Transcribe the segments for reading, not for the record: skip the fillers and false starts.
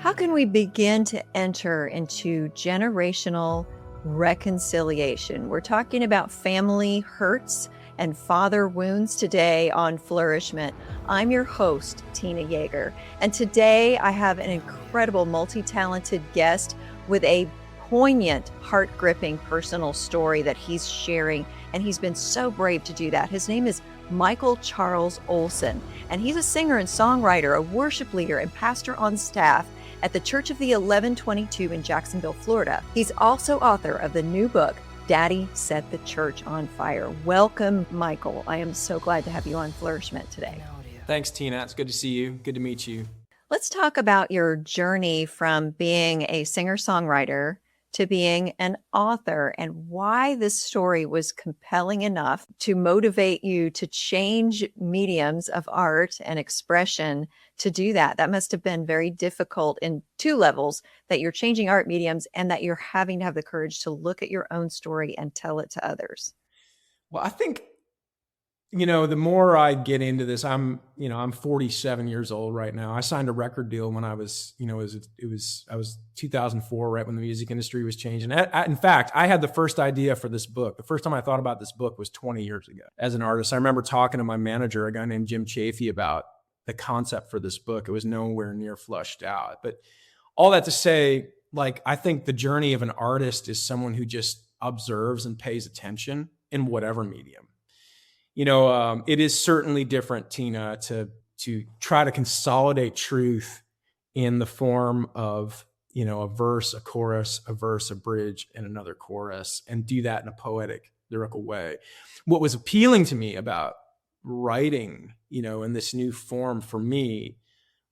How can we begin to enter into generational reconciliation? We're talking about family hurts and father wounds today on Flourish-Meant. I'm your host, Tina Yeager, and today I have an incredible multi-talented guest with a poignant, heart-gripping personal story that he's sharing, and he's been so brave to do that. His name is Michael Charles Olson, and he's a singer and songwriter, a worship leader, and pastor on staff at the Church of the 1122 in Jacksonville, Florida. He's also author of the new book, Daddy Set the Church on Fire. Welcome, Michael. I am so glad to have you on Flourish-Meant today. Thanks, Tina. It's good to see you. Good to meet you. Let's talk about your journey from being a singer-songwriter to being an author and why this story was compelling enough to motivate you to change mediums of art and expression to do that. That must have been very difficult in two levels, that you're changing art mediums and that you're having to have the courage to look at your own story and tell it to others. Well, I think, the more I get into this, I'm 47 years old right now. I signed a record deal when I was, I was 2004, right when the music industry was changing. In fact, I had the first idea for this book. The first time I thought about this book was 20 years ago as an artist. I remember talking to my manager, a guy named Jim Chafee, about the concept for this book. It was nowhere near flushed out. But all that to say, I think the journey of an artist is someone who just observes and pays attention in whatever medium. It is certainly different, Tina, to try to consolidate truth in the form of, a verse, a chorus, a verse, a bridge, and another chorus, and do that in a poetic, lyrical way. What was appealing to me about writing, in this new form for me,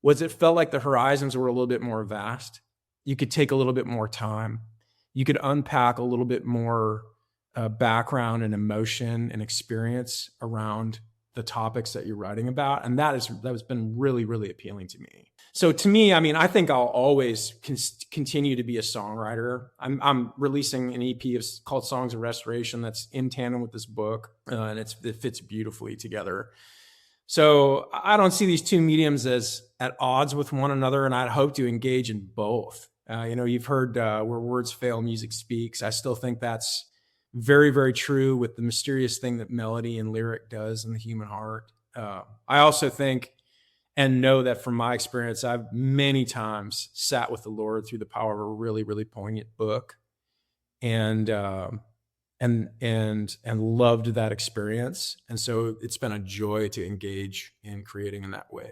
was it felt like the horizons were a little bit more vast. You could take a little bit more time. You could unpack a little bit more background and emotion and experience around the topics that you're writing about. And that has been really, really appealing to me. So to me, I think I'll always continue to be a songwriter. I'm releasing an EP called Songs of Restoration that's in tandem with this book, and it fits beautifully together. So I don't see these two mediums as at odds with one another, and I'd hope to engage in both. You've heard where words fail, music speaks. I still think that's very, very true with the mysterious thing that melody and lyric does in the human heart. I also think and know that from my experience, I've many times sat with the Lord through the power of a really, really poignant book, and loved that experience. And so it's been a joy to engage in creating in that way.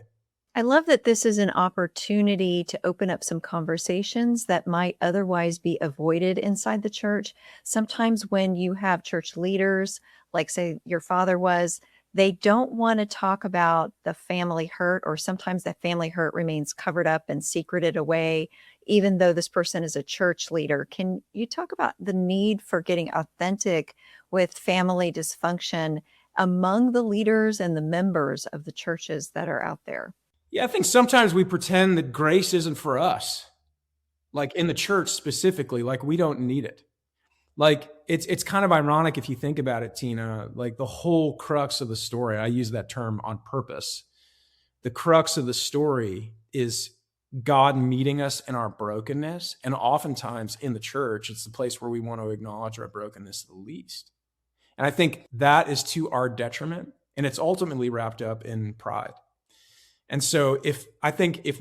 I love that this is an opportunity to open up some conversations that might otherwise be avoided inside the church. Sometimes when you have church leaders, like say your father was, they don't want to talk about the family hurt, or sometimes that family hurt remains covered up and secreted away, even though this person is a church leader. Can you talk about the need for getting authentic with family dysfunction among the leaders and the members of the churches that are out there? Yeah, I think sometimes we pretend that grace isn't for us, like in the church specifically, like we don't need it. Like it's kind of ironic if you think about it, Tina, like the whole crux of the story, I use that term on purpose. The crux of the story is God meeting us in our brokenness. And oftentimes in the church, it's the place where we want to acknowledge our brokenness the least. And I think that is to our detriment, and it's ultimately wrapped up in pride. And so if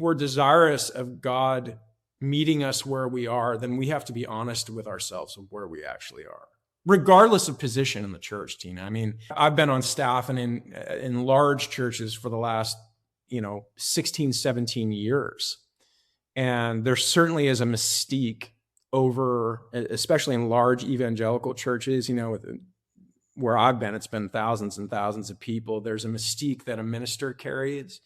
we're desirous of God meeting us where we are, then we have to be honest with ourselves of where we actually are, regardless of position in the church, Tina. I've been on staff and in large churches for the last, 16, 17 years. And there certainly is a mystique over, especially in large evangelical churches, where I've been, it's been thousands and thousands of people. There's a mystique that a minister carries,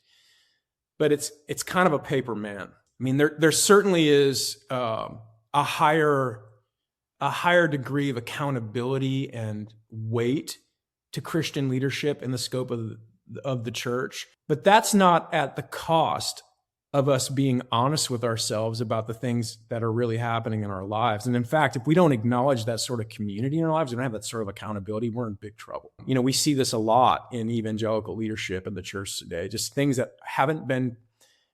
but it's kind of a paper man. There certainly is a higher degree of accountability and weight to Christian leadership in the scope of the church, but that's not at the cost of us being honest with ourselves about the things that are really happening in our lives. And in fact, if we don't acknowledge that sort of community in our lives, we don't have that sort of accountability, we're in big trouble. We see this a lot in evangelical leadership in the church today, just things that haven't been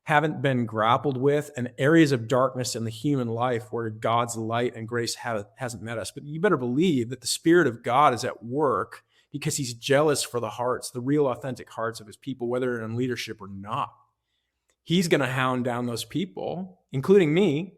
haven't been grappled with, and areas of darkness in the human life where God's light and grace hasn't met us. But you better believe that the Spirit of God is at work because he's jealous for the hearts, the real authentic hearts of his people, whether they're in leadership or not. He's going to hound down those people, including me,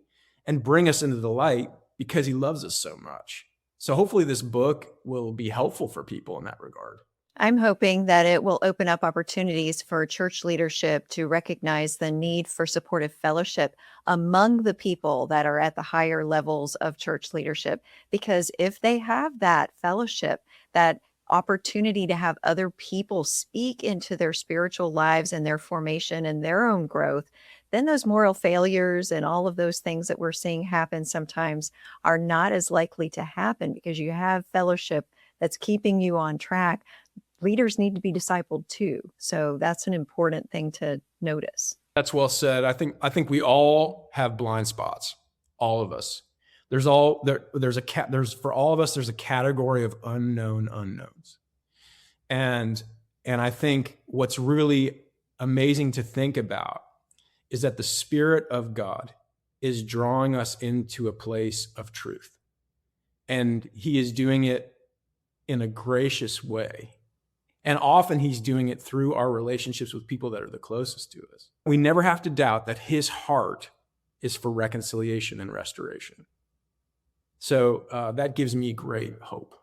and bring us into the light because he loves us so much. So hopefully this book will be helpful for people in that regard. I'm hoping that it will open up opportunities for church leadership to recognize the need for supportive fellowship among the people that are at the higher levels of church leadership. Because if they have that fellowship, that opportunity to have other people speak into their spiritual lives and their formation and their own growth, then those moral failures and all of those things that we're seeing happen sometimes are not as likely to happen because you have fellowship that's keeping you on track. Leaders need to be discipled too. So that's an important thing to notice. That's well said. I think we all have blind spots. All of us. There's for all of us, there's a category of unknown unknowns. And I think what's really amazing to think about is that the Spirit of God is drawing us into a place of truth. And he is doing it in a gracious way. And often he's doing it through our relationships with people that are the closest to us. We never have to doubt that his heart is for reconciliation and restoration. So that gives me great hope.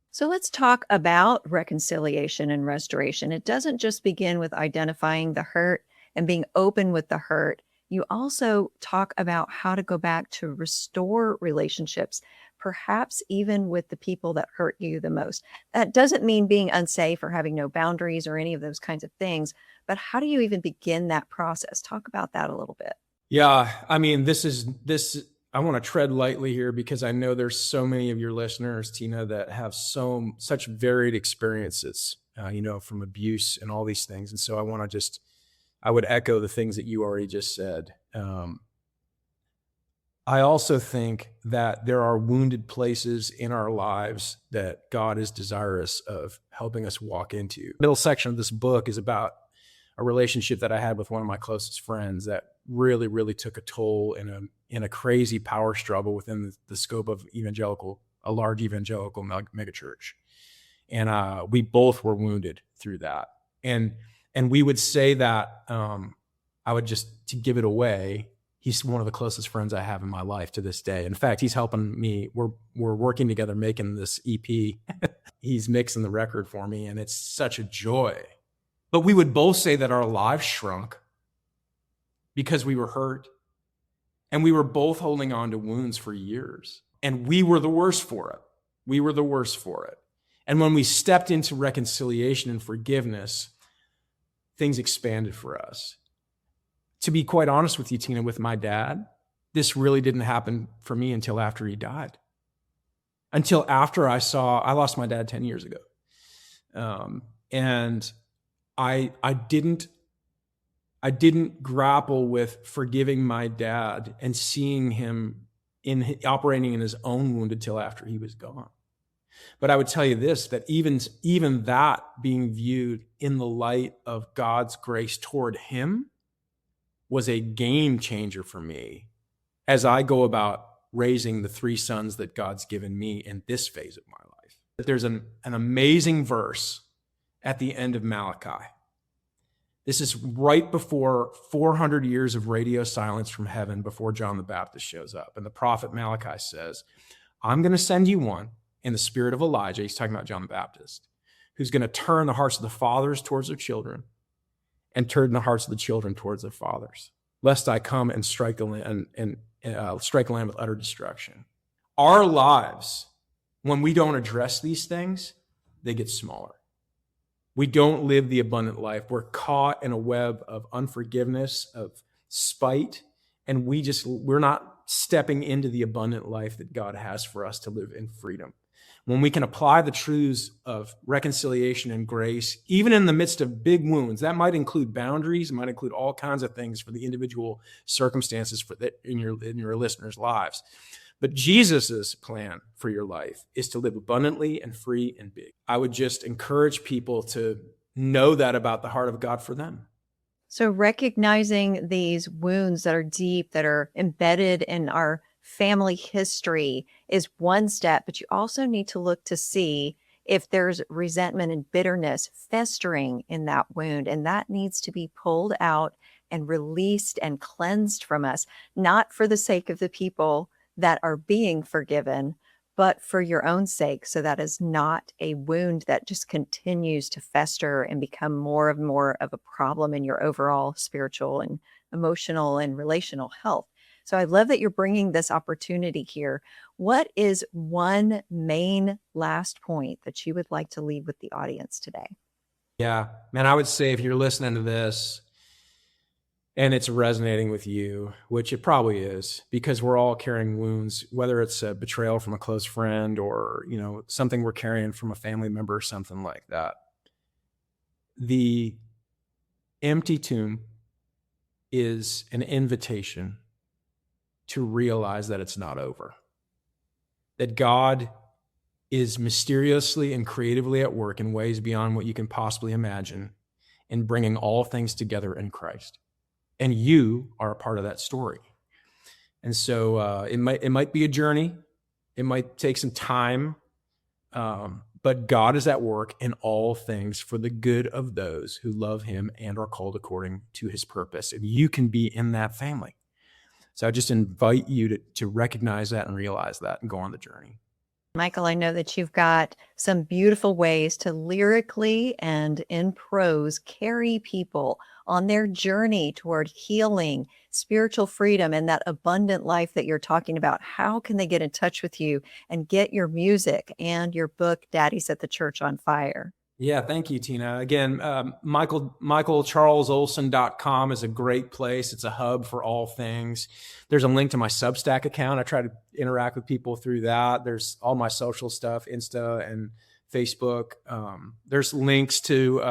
So let's talk about reconciliation and restoration. It doesn't just begin with identifying the hurt and being open with the hurt. You also talk about how to go back to restore relationships, perhaps even with the people that hurt you the most. That doesn't mean being unsafe or having no boundaries or any of those kinds of things, but how do you even begin that process? Talk about that a little bit. Yeah, I mean, I want to tread lightly here because I know there's so many of your listeners, Tina, that have such varied experiences, from abuse and all these things. And so I would echo the things that you already just said. I also think that there are wounded places in our lives that God is desirous of helping us walk into. The middle section of this book is about a relationship that I had with one of my closest friends that really, really took a toll in a crazy power struggle within the scope of a large evangelical megachurch. And we both were wounded through that. And we would say that, I would just, to give it away, he's one of the closest friends I have in my life to this day. In fact, he's helping me. We're working together making this EP. He's mixing the record for me, and it's such a joy. But we would both say that our lives shrunk because we were hurt, and we were both holding on to wounds for years, and we were the worst for it. And when we stepped into reconciliation and forgiveness, things expanded for us. To be quite honest with you, Tina, with my dad, this really didn't happen for me until after he died. Until after I lost my dad 10 years ago. And I didn't grapple with forgiving my dad and seeing him operating in his own wound until after he was gone. But I would tell you this, that even that being viewed in the light of God's grace toward him was a game changer for me as I go about raising the 3 sons that God's given me in this phase of my life. There's an amazing verse at the end of Malachi. This is right before 400 years of radio silence from heaven before John the Baptist shows up. And the prophet Malachi says, I'm going to send you one in the spirit of Elijah. He's talking about John the Baptist, who's going to turn the hearts of the fathers towards their children and turn the hearts of the children towards their fathers, lest I come and strike the land strike the land with utter destruction. Our lives, when we don't address these things, they get smaller. We don't live the abundant life. We're caught in a web of unforgiveness, of spite, and we're not stepping into the abundant life that God has for us to live in freedom. When we can apply the truths of reconciliation and grace, even in the midst of big wounds, that might include boundaries, it might include all kinds of things for the individual circumstances in your listeners' lives. But Jesus's plan for your life is to live abundantly and free and big. I would just encourage people to know that about the heart of God for them. So, recognizing these wounds that are deep, that are embedded in our family history is one step, but you also need to look to see if there's resentment and bitterness festering in that wound. And that needs to be pulled out and released and cleansed from us, not for the sake of the people that are being forgiven, but for your own sake. So that is not a wound that just continues to fester and become more of a problem in your overall spiritual and emotional and relational health. So I love that you're bringing this opportunity here. What is one main last point that you would like to leave with the audience today? Yeah, man, I would say if you're listening to this and it's resonating with you, which it probably is, because we're all carrying wounds, whether it's a betrayal from a close friend or, something we're carrying from a family member or something like that. The empty tomb is an invitation to realize that it's not over, that God is mysteriously and creatively at work in ways beyond what you can possibly imagine in bringing all things together in Christ. And you are a part of that story. And so it might be a journey. It might take some time. But God is at work in all things for the good of those who love him and are called according to his purpose. And you can be in that family. So I just invite you to recognize that and realize that and go on the journey. Michael, I know that you've got some beautiful ways to lyrically and in prose carry people on their journey toward healing, spiritual freedom, and that abundant life that you're talking about. How can they get in touch with you and get your music and your book, Daddy Set the Church on Fire? Yeah, thank you, Tina. Again, michaelcharlesolson.com is a great place. It's a hub for all things. There's a link to my Substack account. I try to interact with people through that. There's all my social stuff, Insta and Facebook. There's links to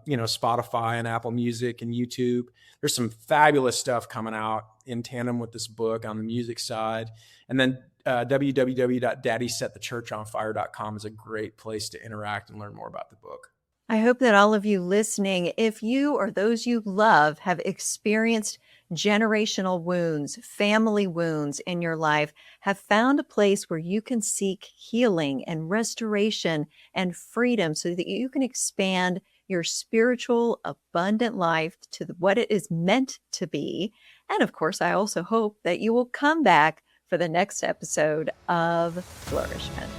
Spotify and Apple Music and YouTube. There's some fabulous stuff coming out in tandem with this book on the music side. And then www.daddysetthechurchonfire.com is a great place to interact and learn more about the book. I hope that all of you listening, if you or those you love have experienced generational wounds, family wounds in your life, have found a place where you can seek healing and restoration and freedom so that you can expand your spiritual, abundant life to what it is meant to be. And of course, I also hope that you will come back for the next episode of Flourishment.